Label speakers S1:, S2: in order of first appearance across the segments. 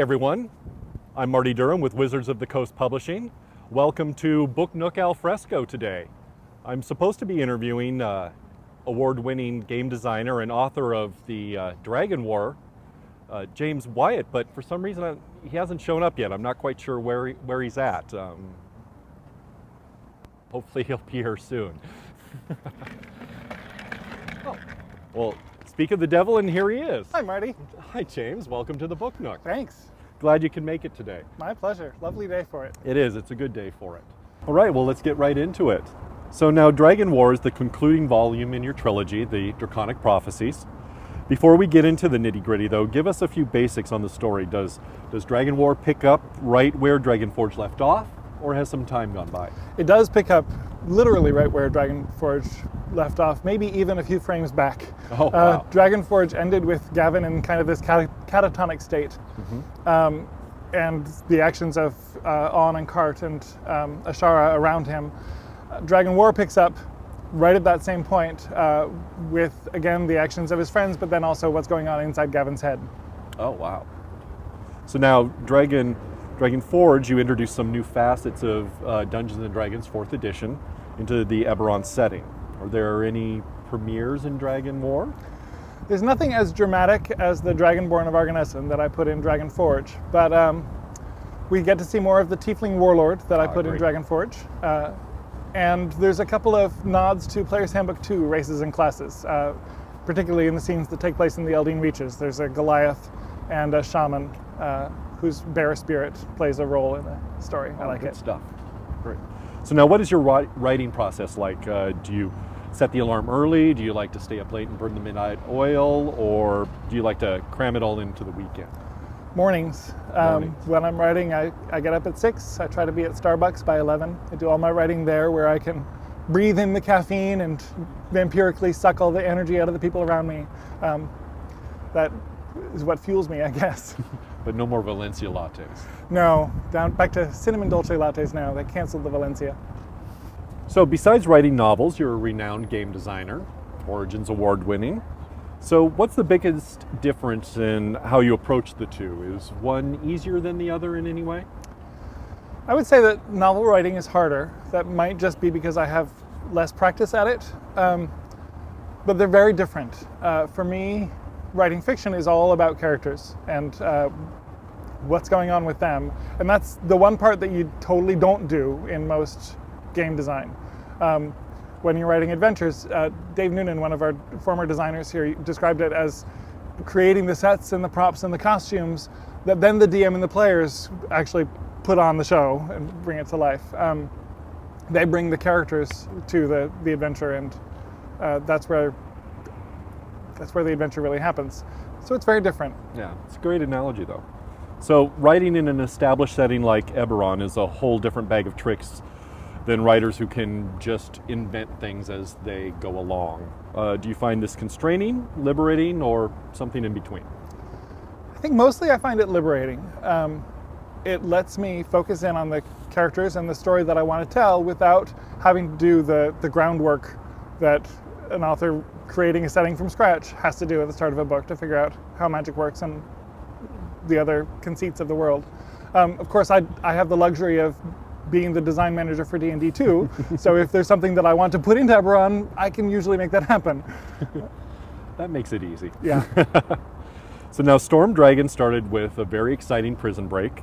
S1: everyone. I'm Marty Durham with Wizards of the Coast Publishing. Welcome to Book Nook Al Fresco today. I'm supposed to be interviewing award-winning game designer and author of the Dragon War, James Wyatt, but for some reason he hasn't shown up yet. I'm not quite sure where he's at. Hopefully he'll be here soon. Oh, well, speak of the devil, and here he is.
S2: Hi, Marty.
S1: Hi, James. Welcome to the Book Nook.
S2: Thanks.
S1: Glad you can make it today.
S2: My pleasure. Lovely day for it.
S1: It is. It's a good day for it. All right, well, let's get right into it. So now Dragon War is the concluding volume in your trilogy, the Draconic Prophecies. Before we get into the nitty-gritty, though, give us a few basics on the story. Does Dragon War pick up right where Dragonforge left off, or has some time gone by?
S2: It does pick up literally right where Dragonforge left off, maybe even a few frames back.
S1: Oh, wow.
S2: Dragonforge ended with Gavin in kind of this catatonic state. Mm-hmm. And the actions of On and Cart and Ashara around him. Dragon War picks up right at that same point with, again, the actions of his friends, but then also what's going on inside Gavin's head.
S1: Oh, wow. So now Dragonforge, you introduce some new facets of Dungeons & Dragons 4th edition into the Eberron setting. Are there any premieres in Dragon War?
S2: There's nothing as dramatic as the Dragonborn of Arganesson that I put in Dragonforge, but we get to see more of the Tiefling Warlord that I put in Dragonforge. And there's a couple of nods to Player's Handbook 2 races and classes, particularly in the scenes that take place in the Eldeen Reaches. There's a Goliath and a Shaman whose bear spirit plays a role in the story. I like it.
S1: Good stuff. Great. So now what is your writing process like? Do you set the alarm early? Do you like to stay up late and burn the midnight oil? Or do you like to cram it all into the weekend?
S2: Mornings. When I'm writing, I get up at 6. I try to be at Starbucks by 11. I do all my writing there where I can breathe in the caffeine and vampirically suck all the energy out of the people around me. That is what fuels me, I guess.
S1: But no more Valencia lattes.
S2: No, back to cinnamon dolce lattes now. They canceled the Valencia.
S1: So besides writing novels, you're a renowned game designer, Origins Award winning. So what's the biggest difference in how you approach the two? Is one easier than the other in any way?
S2: I would say that novel writing is harder. That might just be because I have less practice at it. But they're very different. For me, writing fiction is all about characters and what's going on with them. And that's the one part that you totally don't do in most game design. When you're writing adventures, Dave Noonan, one of our former designers here, described it as creating the sets and the props and the costumes that then the DM and the players actually put on the show and bring it to life. They bring the characters to the adventure, and that's where the adventure really happens. So it's very different.
S1: Yeah, it's a great analogy though. So writing in an established setting like Eberron is a whole different bag of tricks than writers who can just invent things as they go along. Do you find this constraining, liberating, or something in between?
S2: I think mostly I find it liberating. It lets me focus in on the characters and the story that I want to tell without having to do the groundwork that an author creating a setting from scratch has to do at the start of a book to figure out how magic works and the other conceits of the world. Of course, I have the luxury of being the design manager for D&D 2, so if there's something that I want to put into Eberron, I can usually make that happen.
S1: That makes it easy.
S2: Yeah.
S1: So now Storm Dragon started with a very exciting prison break,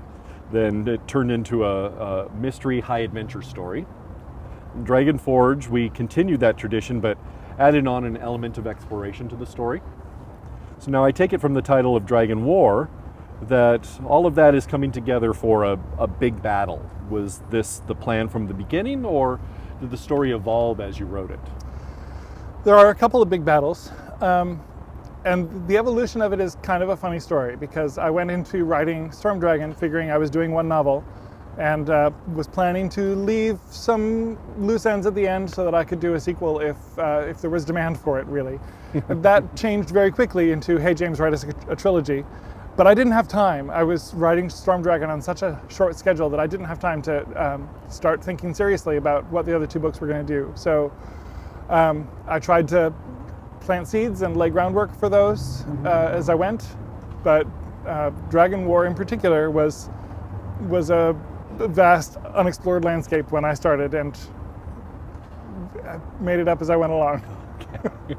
S1: then it turned into a mystery high adventure story. In Dragonforge, we continued that tradition, but added on an element of exploration to the story. So now I take it from the title of Dragon War that all of that is coming together for a big battle. Was this the plan from the beginning, or did the story evolve as you wrote it?
S2: There are a couple of big battles, and the evolution of it is kind of a funny story because I went into writing Storm Dragon figuring I was doing one novel and was planning to leave some loose ends at the end so that I could do a sequel if there was demand for it, really. That changed very quickly into, hey, James, write us a trilogy. But I didn't have time. I was writing Storm Dragon on such a short schedule that I didn't have time to start thinking seriously about what the other two books were going to do. So I tried to plant seeds and lay groundwork for those as I went, but Dragon War in particular was a vast unexplored landscape when I started, and I made it up as I went along.
S1: Okay.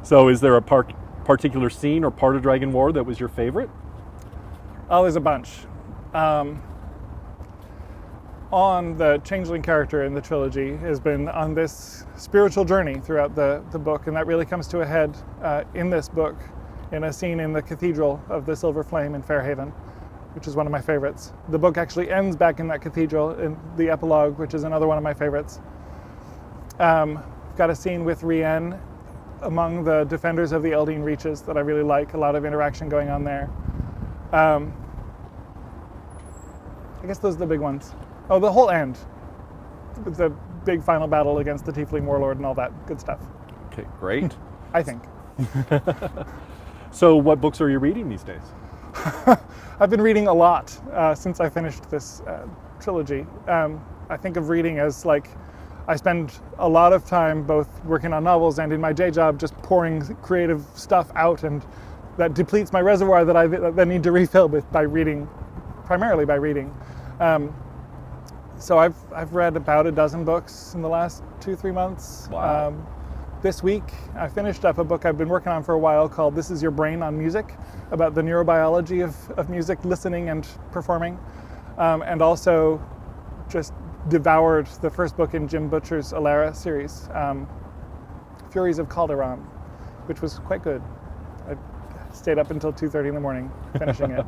S1: So is there a particular scene or part of Dragon War that was your favorite?
S2: Oh, there's a bunch. On the changeling character in the trilogy has been on this spiritual journey throughout the book, and that really comes to a head in this book in a scene in the Cathedral of the Silver Flame in Fairhaven, which is one of my favorites. The book actually ends back in that cathedral in the epilogue, which is another one of my favorites. Got a scene with Rienne among the defenders of the Eldine Reaches that I really like, a lot of interaction going on there. I guess those are the big ones. Oh, the whole end. The big final battle against the Tiefling Warlord and all that good stuff.
S1: Okay, great.
S2: I think.
S1: So what books are you reading these days?
S2: I've been reading a lot since I finished this trilogy. I think of reading as like, I spend a lot of time both working on novels and in my day job just pouring creative stuff out, and that depletes my reservoir that I need to refill with by reading, primarily by reading. So I've read about a dozen books in the last 2-3 months.
S1: Wow.
S2: This week I finished up a book I've been working on for a while called This Is Your Brain on Music, about the neurobiology of music listening and performing, and also just devoured the first book in Jim Butcher's Alara series, Furies of Calderon, which was quite good. I stayed up until 2:30 in the morning finishing it.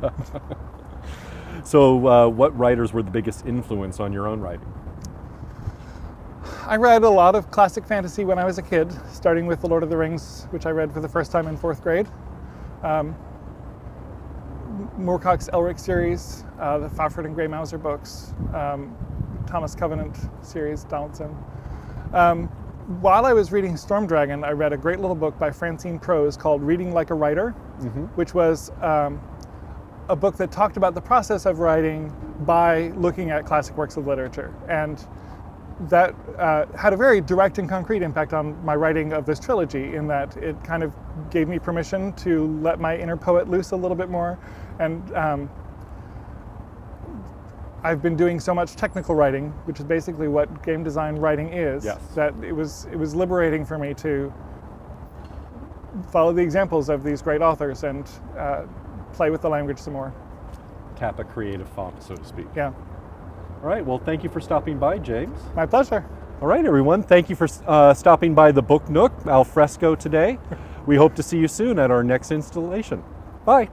S1: So what writers were the biggest influence on your own writing?
S2: I read a lot of classic fantasy when I was a kid, starting with The Lord of the Rings, which I read for the first time in 4th grade. Moorcock's Elric series, the Fafhrd and Grey Mouser books, Thomas Covenant series, Donaldson. While I was reading Stormdragon, I read a great little book by Francine Prose called Reading Like a Writer, which was a book that talked about the process of writing by looking at classic works of literature. And that had a very direct and concrete impact on my writing of this trilogy, in that it kind of gave me permission to let my inner poet loose a little bit more. And I've been doing so much technical writing, which is basically what game design writing is,
S1: yes,
S2: that it was liberating for me to follow the examples of these great authors and play with the language some more.
S1: Tap a creative font, so to speak.
S2: Yeah.
S1: All right, well, thank you for stopping by, James.
S2: My pleasure.
S1: All right, everyone, thank you for stopping by the Book Nook al fresco today. We hope to see you soon at our next installation. Bye.